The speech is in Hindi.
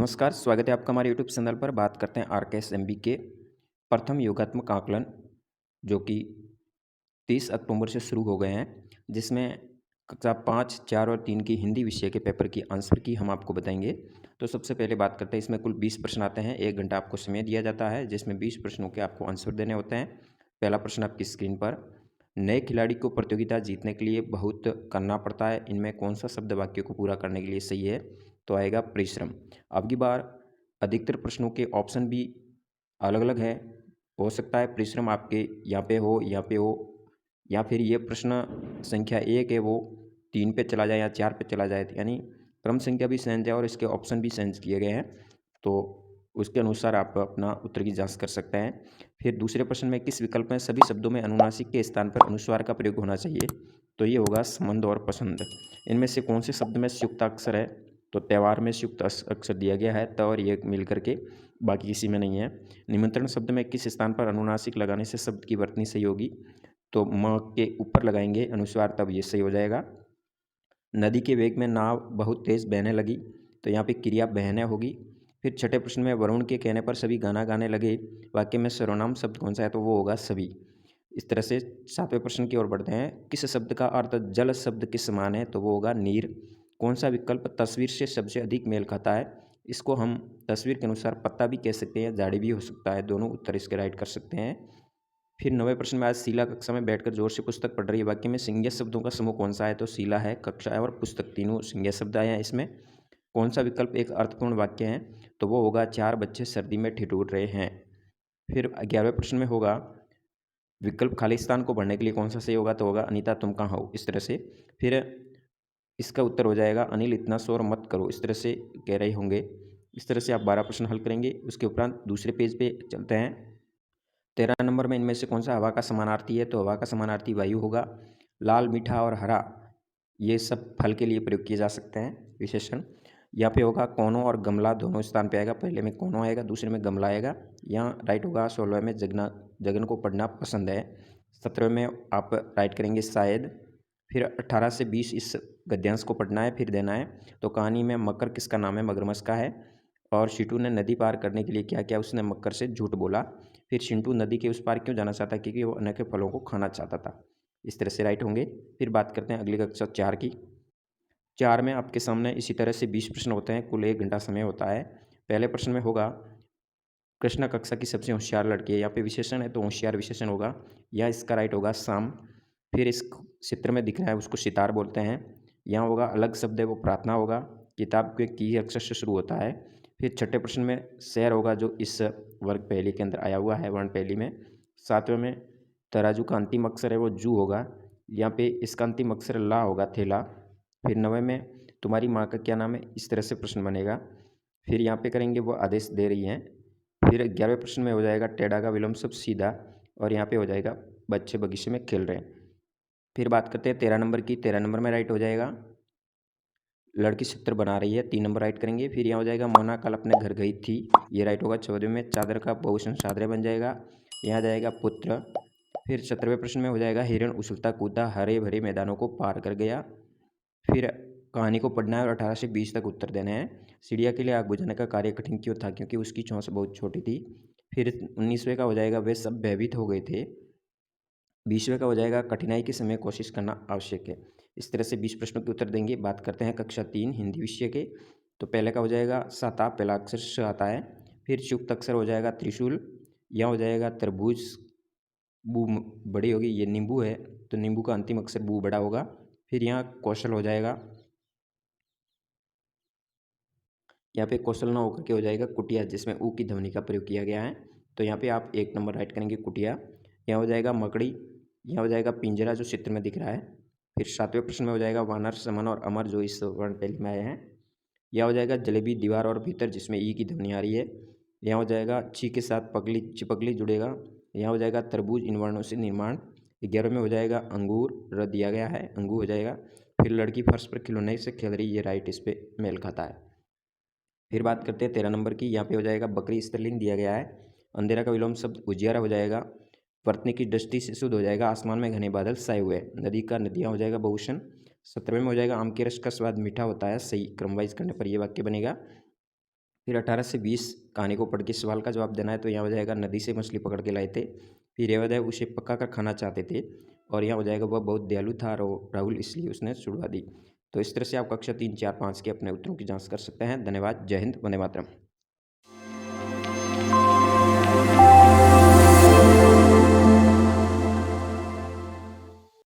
नमस्कार, स्वागत है आपका हमारे यूट्यूब चैनल पर। बात करते हैं आरकेएसएमबी के प्रथम योगात्मक आकलन, जो कि 30 अक्टूबर से शुरू हो गए हैं, जिसमें कक्षा 5, 4 और 3 की हिंदी विषय के पेपर की आंसर की हम आपको बताएंगे। तो सबसे पहले बात करते हैं, इसमें कुल 20 प्रश्न आते हैं। 1 घंटा आपको समय दिया जाता है, जिसमें 20 प्रश्नों के आपको आंसर देने होते हैं। पहला प्रश्न आपकी स्क्रीन पर, नए खिलाड़ी को प्रतियोगिता जीतने के लिए बहुत करना पड़ता है, इनमें कौन सा शब्द वाक्य को पूरा करने के लिए सही है? तो आएगा परिश्रम। अब की बार अधिकतर प्रश्नों के ऑप्शन भी अलग अलग है। हो सकता है परिश्रम आपके यहाँ पे हो, या फिर ये प्रश्न संख्या 1 है वो 3 पे चला जाए या 4 पे चला जाए, यानी क्रम संख्या भी चेंज है और इसके ऑप्शन भी चेंज किए गए हैं। तो उसके अनुसार आप अपना उत्तर की जांच कर सकते हैं। फिर दूसरे प्रश्न में, किस विकल्प में सभी शब्दों में अनुनासिक के स्थान पर अनुस्वार का प्रयोग होना चाहिए? तो ये होगा संबंध और पसंद। इनमें से कौन से शब्द में संयुक्ताक्षर है? तो त्यौहार में संयुक्त अक्षर दिया गया है, त और ये मिल करके, बाकी किसी में नहीं है। निमंत्रण शब्द में किस स्थान पर अनुनासिक लगाने से शब्द की वर्तनी सही होगी? तो म के ऊपर लगाएंगे अनुस्वार, तब ये सही हो जाएगा। नदी के वेग में नाव बहुत तेज बहने लगी, तो यहाँ पे क्रिया बहने होगी। फिर छठे प्रश्न में, वरुण के कहने पर सभी गाना गाने लगे, वाक्य में सर्वनाम शब्द कौन सा है? तो वो होगा सभी। इस तरह से सातवें प्रश्न की ओर बढ़ते हैं। किस शब्द का अर्थ जल शब्द के समान है? तो वो होगा नीर। कौन सा विकल्प तस्वीर से सबसे अधिक मेल खाता है? इसको हम तस्वीर के अनुसार पत्ता भी कह सकते हैं, झाड़ी भी हो सकता है, दोनों उत्तर इसके राइट कर सकते हैं। फिर 9वें प्रश्न में, आज शीला कक्षा में बैठकर जोर से पुस्तक पढ़ रही है, वाक्य में संज्ञा शब्दों का समूह कौन सा है? तो शीला है, कक्षा है और पुस्तक, तीनों संज्ञा शब्द आए हैं इसमें। कौन सा विकल्प एक अर्थपूर्ण वाक्य है? तो वो होगा, 4 बच्चे सर्दी में ठिठुर रहे हैं। फिर 11वें प्रश्न में होगा, विकल्प खालिस्तान को भरने के लिए कौन सा सही होगा? तो होगा, अनीता तुम कहाँ हो, इस तरह से। फिर इसका उत्तर हो जाएगा, अनिल इतना शोर मत करो, इस तरह से कह रहे होंगे। इस तरह से आप 12 प्रश्न हल करेंगे। उसके उपरांत दूसरे पेज पे चलते हैं। 13 नंबर में, इनमें से कौन सा हवा का समानार्थी है? तो हवा का समानार्थी वायु होगा। लाल, मीठा और हरा, ये सब फल के लिए प्रयोग किए जा सकते हैं विशेषण। यहाँ पे होगा कोनो और गमला दोनों स्थान पे आएगा, पहले में कोनो आएगा, दूसरे में गमला आएगा। यहाँ राइट होगा। 16 में, जगन को पढ़ना पसंद है। 17 में आप राइट करेंगे शायद। फिर 18 से 20 इस गद्यांश को पढ़ना है, फिर देना है। तो कहानी में मकर किसका नाम है? मगरमच्छ का है। और शिटू ने नदी पार करने के लिए क्या किया? उसने मकर से झूठ बोला। फिर चिंटू नदी के उस पार क्यों जाना चाहता? क्योंकि वो अनेक फलों को खाना चाहता था। इस तरह से राइट होंगे। फिर बात करते हैं अगली कक्षा 4 की। 4 में आपके सामने इसी तरह से 20 प्रश्न होते हैं, कुल 1 घंटा समय होता है। पहले प्रश्न में होगा, कृष्णा कक्षा की सबसे होशियार लड़की है, यहाँ पे विशेषण है तो होशियार विशेषण होगा, या इसका राइट होगा शाम। फिर इस चित्र में दिख रहा है उसको सितार बोलते हैं। यहाँ होगा अलग शब्द है वो प्रार्थना होगा, किताब के की अक्षर से शुरू होता है। फिर छठे प्रश्न में शहर होगा, जो इस वर्ग पहली के अंदर आया हुआ है, वर्ण पहली में। 7वें में तराजू का अंतिम अक्षर है वो जू होगा, यहाँ पे इसका अंतिम अक्षर ला होगा, थेला। फिर 9वें में, तुम्हारी माँ का क्या नाम है? इस तरह से प्रश्न बनेगा। फिर यहाँ पे करेंगे, वो आदेश दे रही हैं। फिर 11वें प्रश्न में हो जाएगा टेढ़ा का विलोम शब्द सीधा, और यहाँ पे हो जाएगा बच्चे बगीचे में खेल रहे हैं। फिर बात करते हैं 13 नंबर की। 13 नंबर में राइट हो जाएगा, लड़की चित्र बना रही है, 3 नंबर राइट करेंगे। फिर यहाँ हो जाएगा, मोना कल अपने घर गई थी, ये राइट होगा। 14वें में, चादर का बहुवचन चादरें बन जाएगा, यहाँ जाएगा पुत्र। फिर 17वें प्रश्न में हो जाएगा, हिरण उछलता कूदा हरे भरे मैदानों को पार कर गया। फिर कहानी को पढ़ना है और 18 से 20 तक उत्तर देने हैं। चिड़िया के लिए आग बुझाने का कार्य कठिन क्यों था? क्योंकि उसकी चोंच बहुत छोटी थी। फिर 19वें का हो जाएगा, वे सब भयभीत हो गए थे। 20वें का हो जाएगा, कठिनाई के समय कोशिश करना आवश्यक है। इस तरह से 20 प्रश्नों के उत्तर देंगे। बात करते हैं कक्षा 3 हिंदी विषय के। तो पहले का हो जाएगा साता, पहला अक्षर स आता है। फिर युक्त अक्षर हो जाएगा त्रिशूल, यहाँ हो जाएगा तरबूज, बू बड़ी होगी, ये नींबू है तो नींबू का अंतिम अक्षर बू बड़ा होगा। फिर यहाँ कौशल हो जाएगा, यहाँ पे कौशल ना होकर के हो जाएगा कुटिया, जिसमें ऊ की ध्वनि का प्रयोग किया गया है। तो यहाँ पे आप 1 नंबर राइट करेंगे, कुटिया। यहाँ हो जाएगा मकड़ी, यहाँ हो जाएगा पिंजरा, जो चित्र में दिख रहा है। फिर 7वें प्रश्न में हो जाएगा वानर, समन और अमर, जो इस वर्ण पहली में आए हैं। यहाँ हो जाएगा जलेबी, दीवार और भीतर, जिसमें ई की ध्वनि आ रही है। यहाँ हो जाएगा ची के साथ पगली, चिपगली जुड़ेगा। यहाँ हो जाएगा तरबूज, इन वर्णों से निर्माण। 11 में हो जाएगा अंगूर, र दिया गया है, अंगूर हो जाएगा। फिर लड़की फर्श पर खिलौने से खेल रही, ये राइट इस पर मेल खाता है। फिर बात करते हैं 13 नंबर की। यहाँ पे हो जाएगा बकरी, स्त्रीलिंग दिया गया है। अंधेरा का विलोम शब्द उजियारा हो जाएगा। वर्तनी की दृष्टि से शुद्ध हो जाएगा, आसमान में घने बादल छाए हुए। नदी का नदियाँ हो जाएगा बहुषण। 17वें में हो जाएगा आम के रस का स्वाद मीठा होता है, सही क्रम वाइज करने पर यह वाक्य बनेगा। फिर 18 से 20 कहानी को पढ़ के सवाल का जवाब देना है। तो यहाँ हो जाएगा नदी से मछली पकड़ के लाए थे। फिर यह हो जाएगा उसे पका कर खाना चाहते थे। और यहाँ हो जाएगा वह बहुत दयालु था और राहुल इसलिए उसने छुड़वा दी। तो इस तरह से आप कक्षा 3, 4, 5 के अपने उत्तरों की जाँच कर सकते हैं। धन्यवाद। जय हिंद। वंदे मातरम।